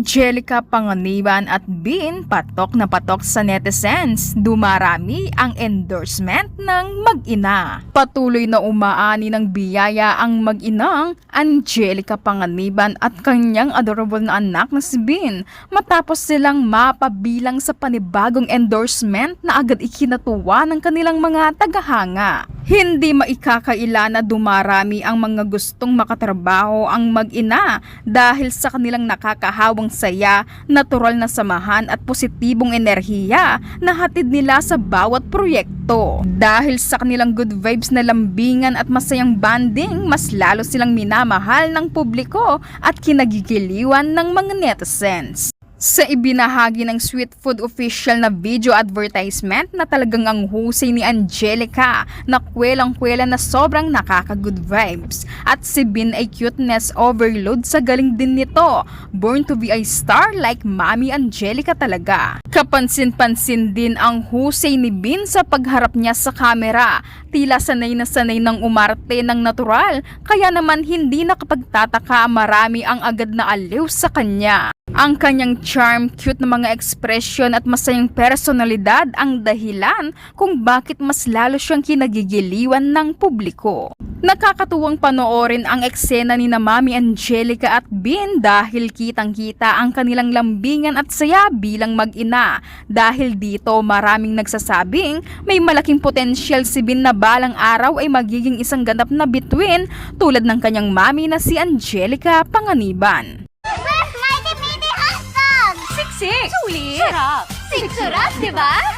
Angelica Panganiban at Bin patok na patok sa netizens. Dumarami ang endorsement ng mag-ina. Patuloy na umaani ng biyaya ang mag-inang Angelica Panganiban at kanyang adorable na anak na si Bin matapos silang mapabilang sa panibagong endorsement na agad ikinatuwa ng kanilang mga tagahanga. Hindi maikakaila na dumarami ang mga gustong makatrabaho ang mag-ina dahil sa kanilang nakakahawang saya, natural na samahan at positibong enerhiya na hatid nila sa bawat proyekto. Dahil sa kanilang good vibes na lambingan at masayang banding, mas lalo silang minamahal ng publiko at kinagigiliwan ng mga netizens. Sa ibinahagi ng Sweet Food official na video advertisement na talagang ang husay ni Angelica na kwelang-kwela na sobrang nakaka-good vibes at si Bin ay cuteness overload sa galing din nito. Born to be a star like Mami Angelica talaga. Kapansin-pansin din ang husay ni Bin sa pagharap niya sa camera. Tila sanay na sanay ng umarte ng natural, kaya naman hindi nakapagtataka marami ang agad na aliw sa kanya. Ang kanyang charm, cute na mga ekspresyon at masayang personalidad ang dahilan kung bakit mas lalo siyang kinagigiliwan ng publiko. Nakakatuwang panoorin ang eksena ni na Mami Angelica at Bin dahil kitang-kita ang kanilang lambingan at saya bilang mag-ina. Dahil dito maraming nagsasabing may malaking potensyal si Bin na balang araw ay magiging isang ganap na bituin tulad ng kanyang mami na si Angelica Panganiban. Siksik! Sulit! Sarap! Siksurap, diba?